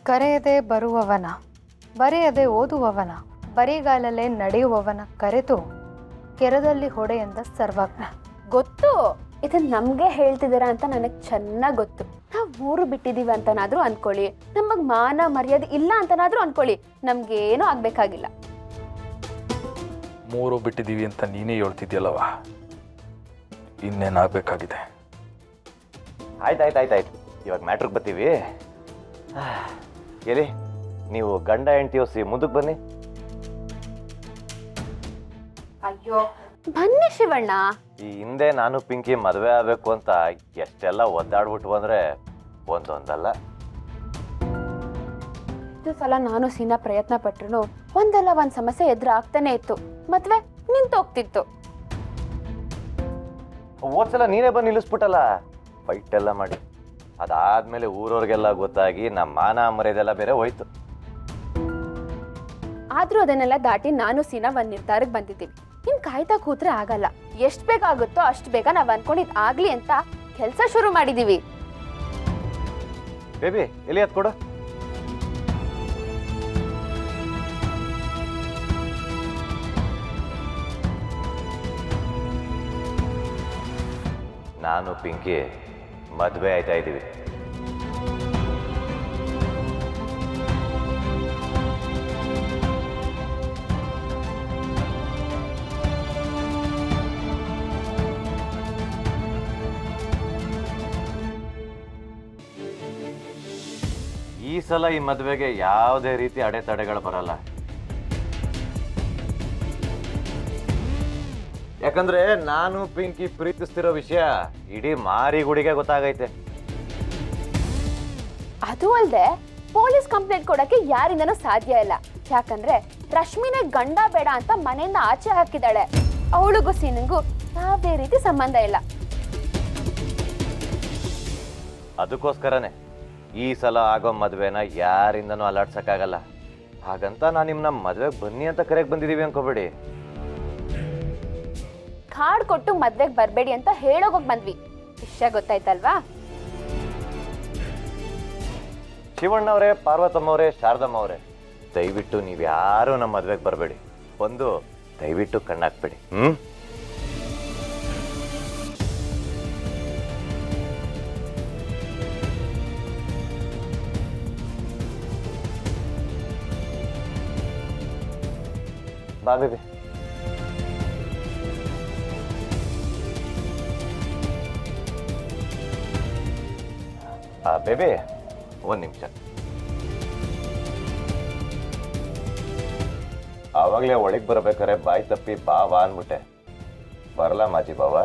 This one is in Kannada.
ಕರೆಯದೆ ಬರುವವನ, ಬರೆಯದೆ ಓದುವವನ, ಬರಿಗಾಲಲ್ಲೇ ನಡೆಯುವವನ ಕರೆದು ಕೆರದಲ್ಲಿ ಹೊಡೆ ಎಂದ ಸರ್ವಜ್ಞ. ಗೊತ್ತು, ಇದನ್ನ ನಮ್ಗೆ ಹೇಳ್ತಿದ್ದೀರಾ ಅಂತ ನನಗೆ ಚೆನ್ನಾಗಿ ಗೊತ್ತು. ನಾವು ಊರು ಬಿಟ್ಟಿದೀವಿ ಅಂತನಾದ್ರೂ ಅನ್ಕೊಳ್ಳಿ, ನಮಗ್ ಮಾನ ಮರ್ಯಾದೆ ಇಲ್ಲ ಅಂತನಾದ್ರೂ ಅನ್ಕೊಳ್ಳಿ, ನಮ್ಗೇನೂ ಆಗ್ಬೇಕಾಗಿಲ್ಲ. ಮೂರು ಬಿಟ್ಟಿದ್ದೀವಿ ಅಂತ ನೀನೇ ಹೇಳ್ತಿದ್ಯಲ್ಲವ, ಇನ್ನೇನಾಗಬೇಕಾಗಿದೆ? ಆಯ್ತಾಯ್ತಾಯ್ತಾಯ್ತು, ಇವಾಗ ಮ್ಯಾಟ್ರಿಗೆ ಬರ್ತೀವಿ. ಎಲ್ಲಿ ನೀವು ಗಂಡ ಹೆಂಡತಿ ಒಸಿ ಮುಂದಕ್ಕೆ ಬನ್ನಿ. ಅಯ್ಯೋ ಬನ್ನಿ ಶಿವಣ್ಣ. ಈ ಹಿಂದೆ ನಾನು ಪಿಂಕಿ ಮದುವೆ ಆಗಬೇಕು ಅಂತ ಎಷ್ಟೆಲ್ಲ ಒದ್ದಾಡ್ಬಿಟ್ಟು ಬಂದ್ರೆ ಒಂದೊಂದಲ್ಲ. ಇದು ಸಲ ನಾನು ಸೀನಾ ಪ್ರಯತ್ನ ಪಟ್ರು ಒಂದಲ್ಲ ಒಂದ್ ಸಮಸ್ಯೆ ಎದುರಾಗ್ತಾನೆ ಇತ್ತು. ಮದ್ವೆ ನಿಂತೋಗ್ತಿತ್ತು. ಹೋದ್ಸಲ ನೀನೇ ಬಂದು ನಿಲ್ಲಿಸ್ಬಿಟ್ಟಲ್ಲ, ಫೈಟ್ ಎಲ್ಲ ಮಾಡಿ. ಅದಾದ್ಮೇಲೆ ಊರವ್ರಿಗೆಲ್ಲ ಗೊತ್ತಾಗಿ ನಮ್ಮ ಮಾನ ಮರ್ಯಾದೆಲ್ಲ ಬೇರೆ ಹೋಯ್ತು. ಆದ್ರೂ ಅದನ್ನೆಲ್ಲ ದಾಟಿ ನಾನು ಸೀನಾ ಒಂದ್ ನಿರ್ಧಾರಕ್ಕೆ ಬಂದಿದ್ದೀವಿ. ನಿಮ್ ಕಾಯ್ತಾ ಕೂತ್ರೆ ಆಗಲ್ಲ. ಎಷ್ಟ್ ಬೇಕಾಗುತ್ತೋ ಅಷ್ಟು ಬೇಗ ನಾವ್ ಅನ್ಕೊಂಡಿದ್ ಆಗ್ಲಿ ಅಂತ ಕೆಲ್ಸ ಶುರು ಮಾಡಿದೀವಿ. ಬೇಬಿ ಎಲ್ಲಿ ಅದ್ ಕೊಡು. ನಾನು ಪಿಂಕಿ ಮದುವೆ ಆಯ್ತಾ ಇದ್ದೀವಿ. ಈ ಸಲ ಈ ಮದುವೆಗೆ ಯಾವುದೇ ರೀತಿ ಅಡೆತಡೆಗಳು ಬರಲ್ಲ. ಯಾಕಂದ್ರೆ ನಾನು ಪಿಂಕಿ ಪ್ರೀತಿಸ್ತಿರೋ ವಿಷಯ ಇಡೀ ಮಾರಿಗುಡಿಗೆ ಗೊತ್ತಾಗೈತೆ. ಅದು ಅಲ್ಲದೆ ಪೊಲೀಸ್ ಕಂಪ್ಲೇಂಟ್ ಕೊಡಕ್ಕೆ ಯಾರಿಂದನೂ ಸಾಧ್ಯ ಇಲ್ಲ. ಯಾಕಂದ್ರೆ ರಶ್ಮಿನೇ ಗಂಡ ಬೇಡ ಅಂತ ಮನೆಯಿಂದ ಆಚೆ ಹಾಕಿದಾಳೆ. ಅವಳಿಗೂ ಸೀನಿಗೂ ಯಾವುದೇ ರೀತಿ ಸಂಬಂಧ ಇಲ್ಲ. ಅದಕ್ಕೋಸ್ಕರನೇ ಈ ಸಲ ಆಗೋ ಮದುವೆನ ಯಾರಿಂದನೂ ಅಲ್ಲಾಡ್ಸಕ್ಕಾಗಲ್ಲ. ಹಾಗಂತ ನಾನು ನಿಮ್ಮನ್ನ ಮದುವೆಗೆ ಬನ್ನಿ ಅಂತ ಕರೆಗೆ ಬಂದಿದ್ದೀವಿ ಅನ್ಕೋಬೇಡಿ. ಕಾರ್ಡ್ ಕೊಟ್ಟು ಮದ್ವೆಗೆ ಬರ್ಬೇಡಿ ಅಂತ ಹೇಳೋಗೋಗ್ ಬಂದ್ವಿ. ವಿಷಯ ಗೊತ್ತಾಯ್ತಲ್ವಾ? ಶಿವಣ್ಣವ್ರೆ, ಪಾರ್ವತಮ್ಮವ್ರೆ, ಶಾರದಮ್ಮ ಅವರೇ, ದಯವಿಟ್ಟು ನೀವ್ಯಾರು ನಮ್ಮ ಮದುವೆಗೆ ಬರಬೇಡಿ. ಒಂದು ದಯವಿಟ್ಟು ಕಣ್ಣಾಕ್ಬೇಡಿ. ಬಾ ಬೇಬಿ. ಬೇಬಿ ಒಂದು ನಿಮಿಷ. ಆವಾಗಲೇ ಒಳಗೆ ಬರ್ಬೇಕಾರೆ ಬಾಯಿ ತಪ್ಪಿ ಬಾವ ಅಂದ್ಬಿಟ್ಟೆ. ಬರಲ್ಲ ಮಾಜಿ ಬಾವ.